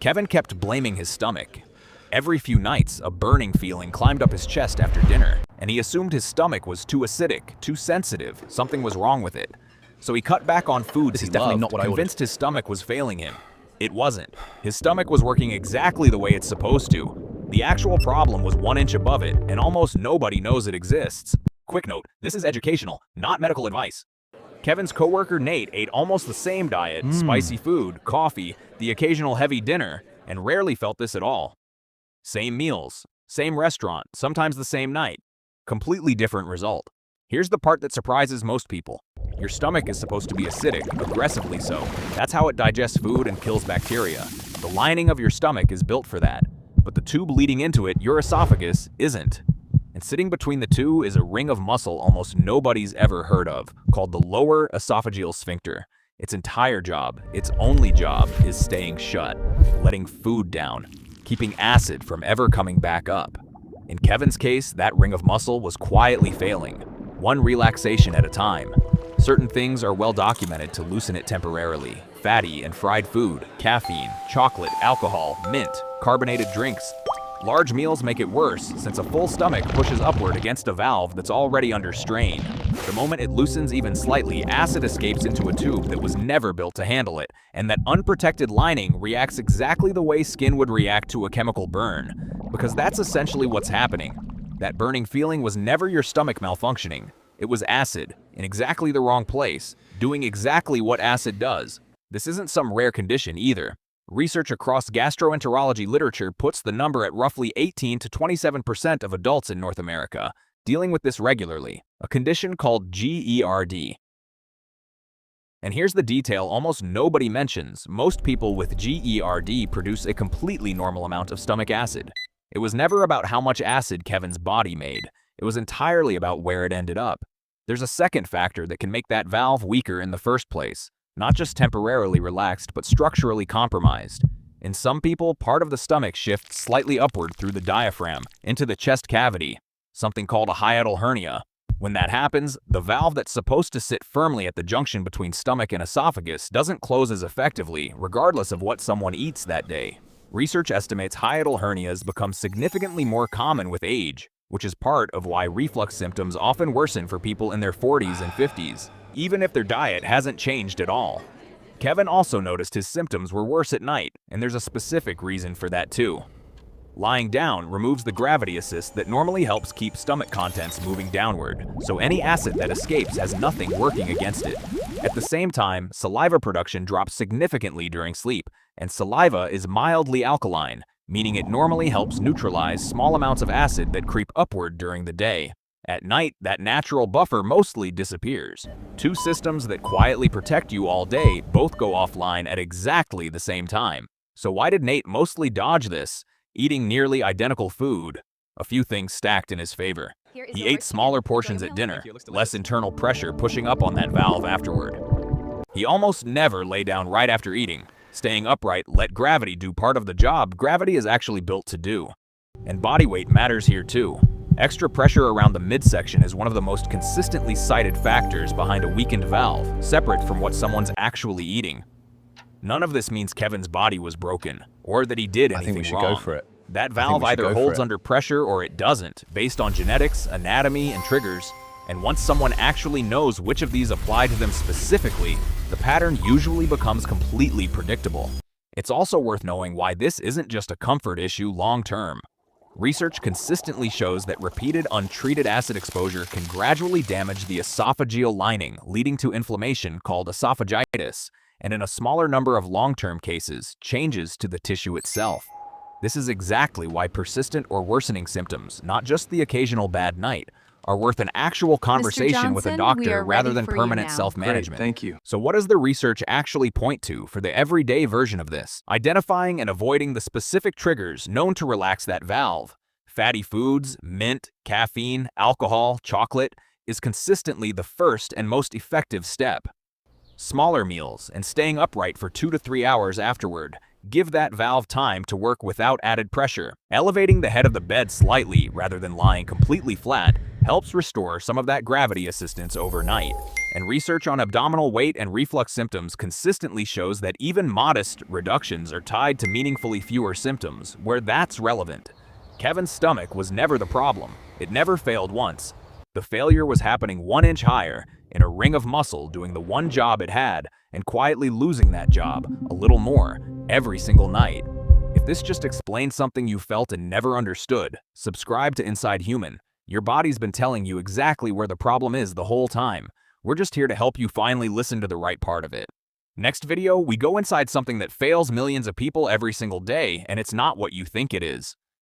Kevin kept blaming his stomach. Every few nights, a burning feeling climbed up his chest after dinner, and he assumed his stomach was too acidic, too sensitive, something was wrong with it. So he cut back on foods he loved, convinced his stomach was failing him. It wasn't. His stomach was working exactly the way it's supposed to. The actual problem was 1 inch above it, and almost nobody knows it exists. Quick note, this is educational, not medical advice. Kevin's coworker Nate ate almost the same diet, spicy food, coffee, the occasional heavy dinner, and rarely felt this at all. Same meals, same restaurant, sometimes the same night. Completely different result. Here's the part that surprises most people. Your stomach is supposed to be acidic, aggressively so. That's how it digests food and kills bacteria. The lining of your stomach is built for that. But the tube leading into it, your esophagus, isn't. And sitting between the two is a ring of muscle almost nobody's ever heard of, called the lower esophageal sphincter. Its entire job, its only job, is staying shut, letting food down, keeping acid from ever coming back up. In Kevin's case, that ring of muscle was quietly failing, one relaxation at a time. Certain things are well documented to loosen it temporarily. Fatty and fried food, caffeine, chocolate, alcohol, mint, carbonated drinks. Large meals make it worse, since a full stomach pushes upward against a valve that's already under strain. The moment it loosens even slightly, acid escapes into a tube that was never built to handle it, and that unprotected lining reacts exactly the way skin would react to a chemical burn. Because that's essentially what's happening. That burning feeling was never your stomach malfunctioning. It was acid, in exactly the wrong place, doing exactly what acid does. This isn't some rare condition either. Research across gastroenterology literature puts the number at roughly 18 to 27% of adults in North America dealing with this regularly, a condition called GERD. And here's the detail almost nobody mentions. Most people with GERD produce a completely normal amount of stomach acid. It was never about how much acid Kevin's body made. It was entirely about where it ended up. There's a second factor that can make that valve weaker in the first place. Not just temporarily relaxed, but structurally compromised. In some people, part of the stomach shifts slightly upward through the diaphragm into the chest cavity, something called a hiatal hernia. When that happens, the valve that's supposed to sit firmly at the junction between stomach and esophagus doesn't close as effectively, regardless of what someone eats that day. Research estimates hiatal hernias become significantly more common with age, which is part of why reflux symptoms often worsen for people in their 40s and 50s. Even if their diet hasn't changed at all. Kevin also noticed his symptoms were worse at night, and there's a specific reason for that too. Lying down removes the gravity assist that normally helps keep stomach contents moving downward, so any acid that escapes has nothing working against it. At the same time, saliva production drops significantly during sleep, and saliva is mildly alkaline, meaning it normally helps neutralize small amounts of acid that creep upward during the day. At night, that natural buffer mostly disappears. Two systems that quietly protect you all day both go offline at exactly the same time. So why did Nate mostly dodge this? Eating nearly identical food. A few things stacked in his favor. He ate smaller portions at dinner, less internal pressure pushing up on that valve afterward. He almost never lay down right after eating. Staying upright let gravity do part of the job gravity is actually built to do. And body weight matters here too. Extra pressure around the midsection is one of the most consistently cited factors behind a weakened valve, separate from what someone's actually eating. None of this means Kevin's body was broken, or that he did anything wrong. I think we should go for it. That valve either holds under pressure or it doesn't, based on genetics, anatomy, and triggers. And once someone actually knows which of these apply to them specifically, the pattern usually becomes completely predictable. It's also worth knowing why this isn't just a comfort issue long term. Research consistently shows that repeated untreated acid exposure can gradually damage the esophageal lining, leading to inflammation called esophagitis, and in a smaller number of long-term cases, changes to the tissue itself. This is exactly why persistent or worsening symptoms, not just the occasional bad night, are worth an actual conversation with a doctor rather than permanent self-management. Thank you. So what does the research actually point to for the everyday version of this? Identifying and avoiding the specific triggers known to relax that valve. Fatty foods, mint, caffeine, alcohol, chocolate is consistently the first and most effective step. Smaller meals and staying upright for 2 to 3 hours afterward. Give that valve time to work without added pressure. Elevating the head of the bed slightly rather than lying completely flat helps restore some of that gravity assistance overnight. And research on abdominal weight and reflux symptoms consistently shows that even modest reductions are tied to meaningfully fewer symptoms, where that's relevant. Kevin's stomach was never the problem. It never failed once. The failure was happening 1 inch higher, in a ring of muscle doing the one job it had, and quietly losing that job, a little more, every single night. If this just explains something you felt and never understood, subscribe to Inside Human. Your body's been telling you exactly where the problem is the whole time. We're just here to help you finally listen to the right part of it. Next video, we go inside something that fails millions of people every single day, and it's not what you think it is.